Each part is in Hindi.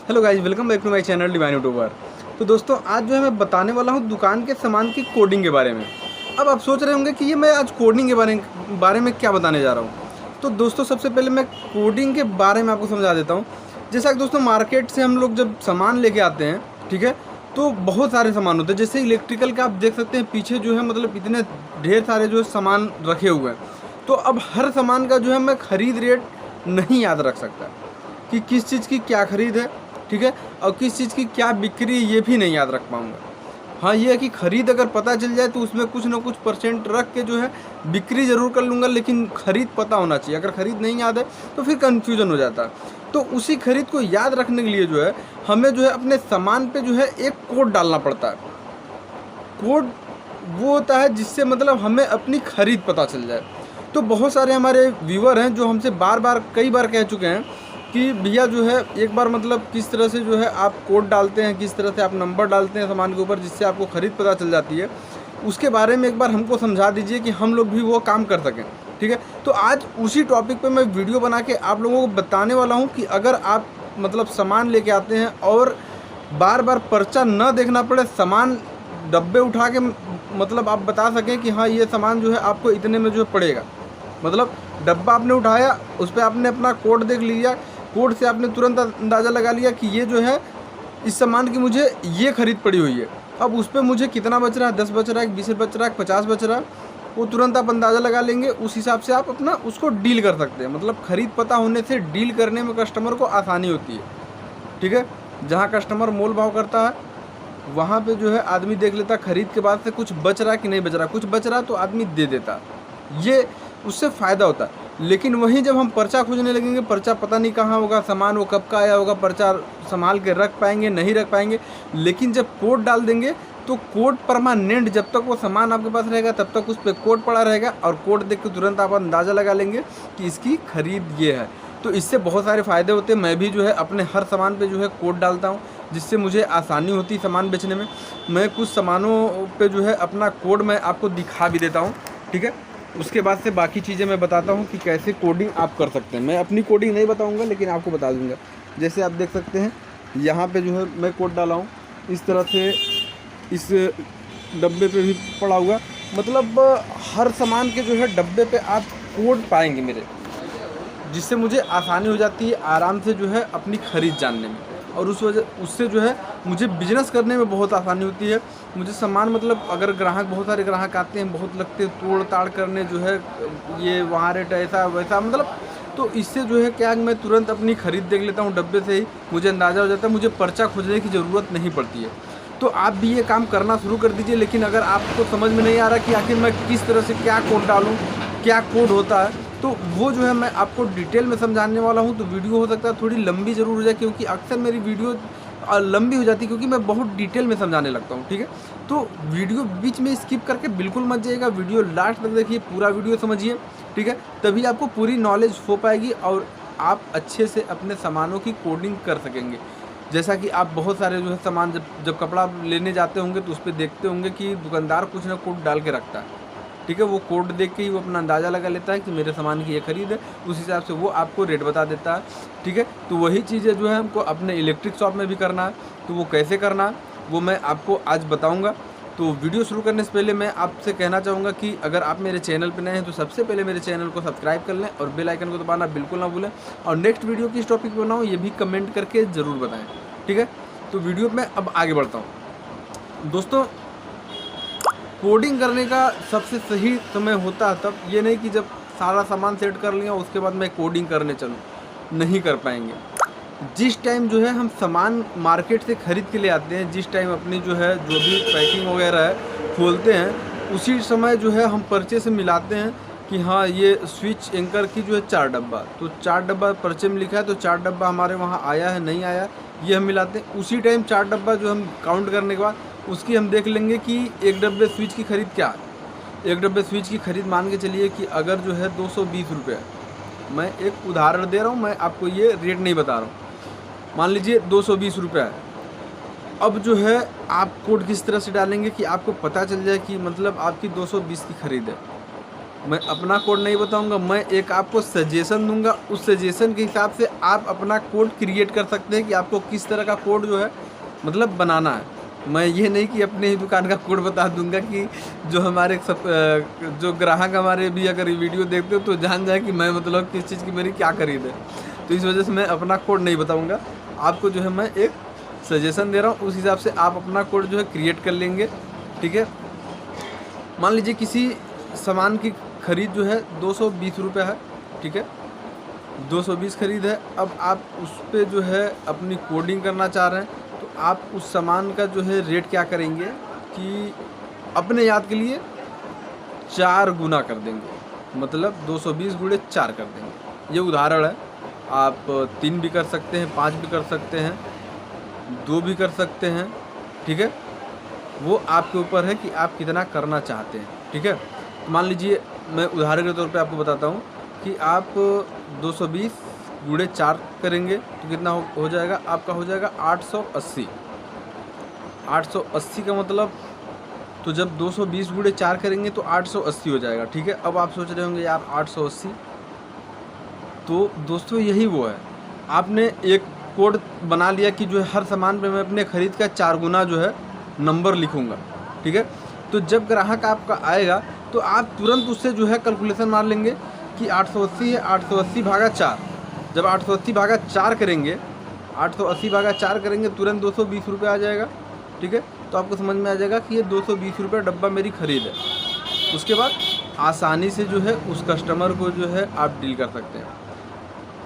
Hello guys, welcome back to my channel divine YouTuber. तो दोस्तों, आज जो है मैं बताने वाला हूँ दुकान के सामान की कोडिंग के बारे में। अब आप सोच रहे होंगे कि ये मैं आज कोडिंग के बारे में क्या बताने जा रहा हूँ। तो दोस्तों, सबसे पहले मैं कोडिंग के बारे में आपको समझा देता हूँ। जैसा कि दोस्तों, मार्केट से हम लोग जब सामान लेके आते हैं, ठीक है, तो बहुत सारे सामान होते हैं। जैसे इलेक्ट्रिकल का आप देख सकते हैं, पीछे जो है मतलब इतने ढेर सारे जो है सामान रखे हुए हैं। तो अब हर सामान का जो है मैं खरीद रेट नहीं याद रख सकता कि किस चीज़ की क्या खरीद है, ठीक है, और किस चीज़ की क्या बिक्री, ये भी नहीं याद रख पाऊँगा। हाँ, ये है कि खरीद अगर पता चल जाए तो उसमें कुछ ना कुछ परसेंट रख के जो है बिक्री ज़रूर कर लूँगा, लेकिन खरीद पता होना चाहिए। अगर खरीद नहीं याद है तो फिर कन्फ्यूज़न हो जाता है। तो उसी खरीद को याद रखने के लिए जो है हमें जो है अपने सामान पे जो है एक कोड डालना पड़ता है। कोड वो होता है जिससे मतलब हमें अपनी खरीद पता चल जाए। तो बहुत सारे हमारे व्यूअर हैं जो हमसे कई बार कह चुके हैं कि भैया जो है एक बार मतलब किस तरह से जो है आप कोड डालते हैं, किस तरह से आप नंबर डालते हैं सामान के ऊपर जिससे आपको खरीद पता चल जाती है, उसके बारे में एक बार हमको समझा दीजिए कि हम लोग भी वो काम कर सकें, ठीक है। तो आज उसी टॉपिक पे मैं वीडियो बना के आप लोगों को बताने वाला हूँ कि अगर आप मतलब सामान लेके आते हैं और बार बार पर्चा न देखना पड़े, सामान डब्बे उठा के मतलब आप बता सकें कि हाँ, ये सामान जो है आपको इतने में जो है पड़ेगा। मतलब डब्बा आपने उठाया, उस पर आपने अपना कोड देख लिया, कोड से आपने तुरंत अंदाज़ा लगा लिया कि ये जो है इस सामान की मुझे ये खरीद पड़ी हुई है। अब उस पर मुझे कितना बच रहा है, 10 बच रहा है, 20 बच रहा है, 50 बच रहा है, वो तुरंत आप अंदाज़ा लगा लेंगे। उस हिसाब से आप अपना उसको डील कर सकते हैं। मतलब खरीद पता होने से डील करने में कस्टमर को आसानी होती है, ठीक है। जहाँ कस्टमर मोल भाव करता है वहाँ पे जो है आदमी देख लेता खरीद के बाद से कुछ बच रहा है कि नहीं बच रहा। कुछ बच रहा तो आदमी दे देता, ये उससे फ़ायदा होता है। लेकिन वहीं जब हम पर्चा खोजने लगेंगे, पर्चा पता नहीं कहाँ होगा, सामान वो कब का आया होगा, पर्चा संभाल के रख पाएंगे नहीं रख पाएंगे। लेकिन जब कोड डाल देंगे तो कोड परमानेंट, जब तक वो सामान आपके पास रहेगा तब तक उस पर कोड पड़ा रहेगा, और कोड देख के तुरंत आप अंदाज़ा लगा लेंगे कि इसकी खरीद ये है। तो इससे बहुत सारे फ़ायदे होते हैं। मैं भी जो है अपने हर सामान पे जो है कोड डालता हूँ, जिससे मुझे आसानी होती है सामान बेचने में। मैं कुछ सामानों पे जो है अपना कोड मैं आपको दिखा भी देता हूँ, ठीक है। उसके बाद से बाकी चीज़ें मैं बताता हूँ कि कैसे कोडिंग आप कर सकते हैं। मैं अपनी कोडिंग नहीं बताऊँगा, लेकिन आपको बता दूँगा। जैसे आप देख सकते हैं यहाँ पे जो है मैं कोड डाला हूँ, इस तरह से इस डब्बे पे भी पड़ा हुआ। मतलब हर सामान के जो है डब्बे पे आप कोड पाएंगे मेरे, जिससे मुझे आसानी हो जाती है आराम से जो है अपनी खरीद जानने में। और उससे जो है मुझे बिज़नेस करने में बहुत आसानी होती है। मुझे सामान मतलब अगर बहुत सारे ग्राहक आते हैं, बहुत लगते हैं तोड़ ताड़ करने, जो है ये वहाँ रेट ऐसा वैसा, मतलब तो इससे जो है क्या मैं तुरंत अपनी खरीद देख लेता हूँ डब्बे से ही, मुझे अंदाज़ा हो जाता है, मुझे पर्चा खोजने की ज़रूरत नहीं पड़ती है। तो आप भी ये काम करना शुरू कर दीजिए। लेकिन अगर आपको समझ में नहीं आ रहा कि आखिर मैं किस तरह से क्या कोड डालूँ, क्या कोड होता है, तो वो जो है मैं आपको डिटेल में समझाने वाला हूँ। तो वीडियो हो सकता है थोड़ी लंबी ज़रूर हो जाए, क्योंकि अक्सर मेरी वीडियो लंबी हो जाती है क्योंकि मैं बहुत डिटेल में समझाने लगता हूँ, ठीक है। तो वीडियो बीच में स्किप करके बिल्कुल मत जाइएगा, वीडियो लास्ट तक देखिए, पूरा वीडियो समझिए, ठीक है। तभी आपको पूरी नॉलेज हो पाएगी और आप अच्छे से अपने सामानों की कोडिंग कर सकेंगे। जैसा कि आप बहुत सारे जो है सामान जब कपड़ा लेने जाते होंगे तो उस पर देखते होंगे कि दुकानदार कुछ ना कोड डाल के रखता है, ठीक है। वो कोड देख के ही वो अपना अंदाज़ा लगा लेता है कि मेरे सामान की ये खरीद है, उस हिसाब से वो आपको रेट बता देता है, ठीक है। तो वही चीज़ें जो है हमको अपने इलेक्ट्रिक शॉप में भी करना है। तो वो कैसे करना है वो मैं आपको आज बताऊंगा। तो वीडियो शुरू करने से पहले मैं आपसे कहना चाहूँगा कि अगर आप मेरे चैनल पर नए हैं तो सबसे पहले मेरे चैनल को सब्सक्राइब कर लें और बेल आइकन को दबाना बिल्कुल ना भूलें। और नेक्स्ट वीडियो किस टॉपिक पर बनाऊँ ये भी कमेंट करके ज़रूर बताएँ, ठीक है। तो वीडियो में अब आगे बढ़ता हूँ। दोस्तों, कोडिंग करने का सबसे सही समय होता है तब, ये नहीं कि जब सारा सामान सेट कर लिया उसके बाद मैं कोडिंग करने चलूँ, नहीं कर पाएंगे। जिस टाइम जो है हम सामान मार्केट से ख़रीद के ले आते हैं, जिस टाइम अपनी जो है जो भी पैकिंग वगैरह है खोलते हैं, उसी समय जो है हम पर्चे से मिलाते हैं कि हाँ ये स्विच एंकर की जो है 4 डब्बा, तो 4 डब्बा पर्चे में लिखा है, तो 4 डब्बा हमारे वहाँ आया है नहीं आया, ये हम मिलाते हैं। उसी टाइम 4 डब्बा जो हम काउंट करने के बाद उसकी हम देख लेंगे कि एक डब्बे स्विच की खरीद क्या है। एक डब्बे स्विच की खरीद मान के चलिए कि अगर जो है 220 रुपये, मैं एक उदाहरण दे रहा हूँ, मैं आपको ये रेट नहीं बता रहा हूँ, मान लीजिए 220 रुपये है। अब जो है आप कोड किस तरह से डालेंगे कि आपको पता चल जाए कि मतलब आपकी 220 की खरीद है। मैं अपना कोड नहीं बताऊंगा, मैं एक आपको सजेशन दूंगा, उस सजेशन के हिसाब से आप अपना कोड क्रिएट कर सकते हैं कि आपको किस तरह का कोड जो है मतलब बनाना है। मैं ये नहीं कि अपने ही दुकान का कोड बता दूंगा कि जो हमारे सब जो ग्राहक हमारे भी अगर ये वीडियो देखते हो तो जान जाए कि मैं मतलब किस चीज़ की मेरी क्या खरीद है। तो इस वजह से मैं अपना कोड नहीं बताऊँगा, आपको जो है मैं एक सजेशन दे रहा हूँ, उस हिसाब से आप अपना कोड जो है क्रिएट कर लेंगे। ठीक है, मान लीजिए किसी सामान की खरीद जो है 220 रुपये है। ठीक है, 220 खरीद है। अब आप उस पर जो है अपनी कोडिंग करना चाह रहे हैं, तो आप उस सामान का जो है रेट क्या करेंगे कि अपने याद के लिए 4 गुना कर देंगे, मतलब 220 गुणे 4 कर देंगे। ये उदाहरण है, आप 3 भी कर सकते हैं, 5 भी कर सकते हैं, 2 भी कर सकते हैं। ठीक है, वो आपके ऊपर है कि आप कितना करना चाहते हैं। ठीक है, तो मान लीजिए मैं उदाहरण के तौर पे आपको बताता हूँ कि आप 220 गुणे 4 करेंगे तो कितना हो जाएगा आपका, हो जाएगा 880। 880 का मतलब, तो जब 220 गुणे 4 करेंगे तो 880 हो जाएगा। ठीक है, अब आप सोच रहे होंगे यार 880, तो दोस्तों यही वो है, आपने एक कोड बना लिया कि जो है हर सामान पे मैं अपने खरीद का 4 गुना जो है नंबर लिखूँगा। ठीक है, तो जब ग्राहक आपका आएगा तो आप तुरंत उससे जो है कैलकुलेशन मार लेंगे कि 880 है, 880 भागा 4। जब 880 भागा 4 करेंगे, 880 भागा 4 करेंगे, तुरंत 220 रुपये आ जाएगा। ठीक है, तो आपको समझ में आ जाएगा कि ये 220 रुपये डब्बा मेरी खरीद है। उसके बाद आसानी से जो है उस कस्टमर को जो है आप डील कर सकते हैं।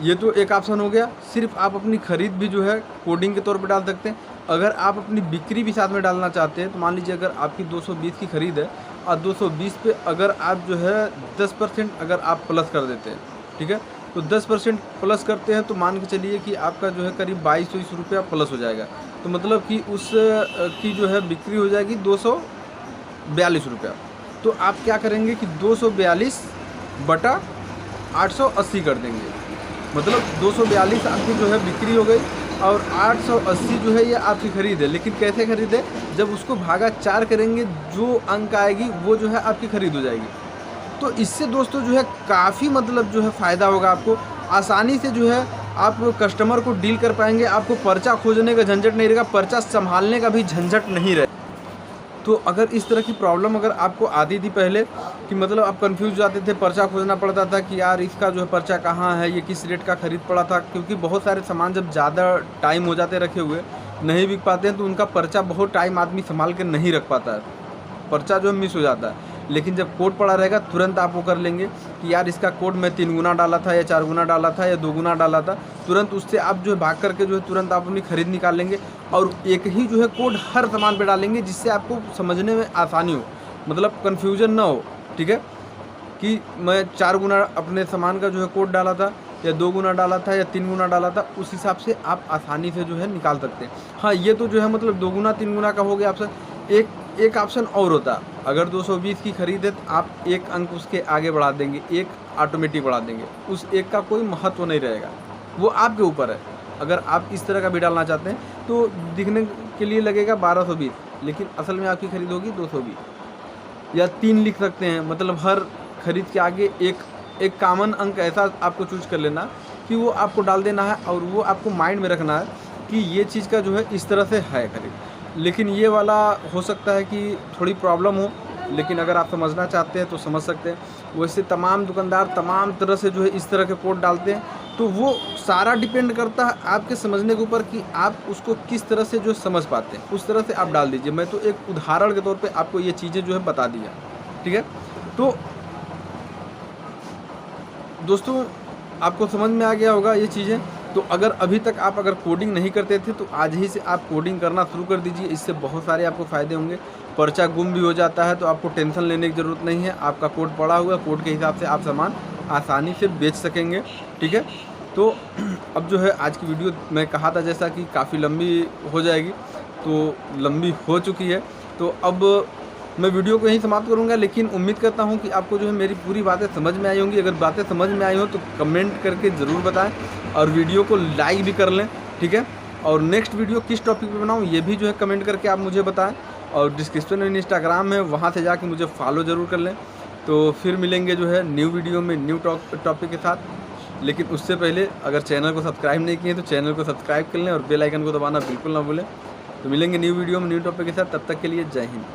ये तो एक ऑप्शन हो गया, सिर्फ आप अपनी खरीद भी जो है कोडिंग के तौर पे डाल सकते हैं। अगर आप अपनी बिक्री भी साथ में डालना चाहते हैं, तो मान लीजिए अगर आपकी 220 की खरीद है और 220 पे अगर आप जो है 10% अगर आप प्लस कर देते हैं, ठीक है, तो 10% प्लस करते हैं तो मान के चलिए कि आपका जो है करीब 2200 रुपया प्लस हो जाएगा। तो मतलब कि उस की जो है बिक्री हो जाएगी 242 रुपया। तो आप क्या करेंगे कि 242 बटा 880 कर देंगे, मतलब 242 आपकी जो है बिक्री हो गई और 880 जो है ये आपकी खरीद है। लेकिन कैसे खरीद है, जब उसको भागा 4 करेंगे, जो अंक आएगी वो जो है आपकी खरीद हो जाएगी। तो इससे दोस्तों जो है काफ़ी मतलब जो है फ़ायदा होगा आपको, आसानी से जो है आप कस्टमर को डील कर पाएंगे, आपको पर्चा खोजने का झंझट नहीं रहेगा, पर्चा संभालने का भी झंझट नहीं रहेगा। तो अगर इस तरह की प्रॉब्लम अगर आपको आती थी पहले कि मतलब आप कंफ्यूज जाते थे, पर्चा खोजना पड़ता था कि यार इसका जो है पर्चा कहाँ है, ये किस रेट का खरीद पड़ा था, क्योंकि बहुत सारे सामान जब ज़्यादा टाइम हो जाते रखे हुए नहीं बिक पाते हैं तो उनका पर्चा बहुत टाइम आदमी संभाल के नहीं रख पाता है, पर्चा जो है मिस हो जाता है। लेकिन जब कोड पड़ा रहेगा तुरंत आप वो कर लेंगे कि यार इसका कोड मैं 3 गुना डाला था या 4 गुना डाला था या 2 गुना डाला था, तुरंत उससे आप जो है भाग करके जो है तुरंत आप अपनी खरीद निकाल लेंगे और एक ही जो है कोड हर सामान पे डालेंगे, जिससे आपको समझने में आसानी हो, मतलब कन्फ्यूजन ना हो। ठीक है, कि मैं 4 गुना अपने सामान का जो है कोड डाला था या 2 गुना डाला था या 3 गुना डाला था, उस हिसाब से आप आसानी से जो है निकाल सकते हैं। हाँ, ये तो जो है मतलब 2 गुना 3 गुना का हो गया ऑप्शन। एक ऑप्शन और होता, अगर 220 की खरीद है तो आप एक अंक उसके आगे बढ़ा देंगे, एक ऑटोमेटिक बढ़ा देंगे, उस एक का कोई महत्व नहीं रहेगा, वो आपके ऊपर है। अगर आप इस तरह का भी डालना चाहते हैं तो दिखने के लिए लगेगा 1220, लेकिन असल में आपकी खरीद होगी 220। या 3 लिख सकते हैं, मतलब हर खरीद के आगे एक कॉमन अंक ऐसा आपको चूज कर लेना कि वो आपको डाल देना है और वो आपको माइंड में रखना है कि ये चीज़ का जो है इस तरह से है खरीद। लेकिन ये वाला हो सकता है कि थोड़ी प्रॉब्लम हो, लेकिन अगर आप समझना चाहते हैं तो समझ सकते हैं। वैसे तमाम दुकानदार तमाम तरह से जो है इस तरह के कोड डालते हैं, तो वो सारा डिपेंड करता है आपके समझने के ऊपर कि आप उसको किस तरह से जो समझ पाते हैं, उस तरह से आप डाल दीजिए। मैं तो एक उदाहरण के तौर पे आपको ये चीज़ें जो है बता दिया। ठीक है, तो दोस्तों आपको समझ में आ गया होगा ये चीज़ें। तो अगर अभी तक आप अगर कोडिंग नहीं करते थे तो आज ही से आप कोडिंग करना शुरू कर दीजिए, इससे बहुत सारे आपको फ़ायदे होंगे। पर्चा गुम भी हो जाता है तो आपको टेंशन लेने की ज़रूरत नहीं है, आपका कोड पड़ा हुआ, कोड के हिसाब से आप सामान आसानी से बेच सकेंगे। ठीक है, तो अब जो है आज की वीडियो मैं कहा था जैसा कि काफ़ी लंबी हो जाएगी, तो लंबी हो चुकी है, तो अब मैं वीडियो को यहीं समाप्त करूंगा। लेकिन उम्मीद करता हूं कि आपको जो है मेरी पूरी बातें समझ में आई होंगी। अगर बातें समझ में आई हो तो कमेंट करके ज़रूर बताएं और वीडियो को लाइक भी कर लें। ठीक है, और नेक्स्ट वीडियो किस टॉपिक पे बनाऊं ये भी जो है कमेंट करके आप मुझे बताएं। और डिस्क्रिप्शन में इंस्टाग्राम है, वहाँ से जाके मुझे फॉलो ज़रूर कर लें। तो फिर मिलेंगे जो है न्यू वीडियो में न्यू टॉपिक के साथ। लेकिन उससे पहले अगर चैनल को सब्सक्राइब नहीं किए तो चैनल को सब्सक्राइब कर लें और बेल आइकन को दबाना बिल्कुल ना भूलें। तो मिलेंगे न्यू वीडियो में न्यू टॉपिक के साथ, तब तक के लिए जय हिंद।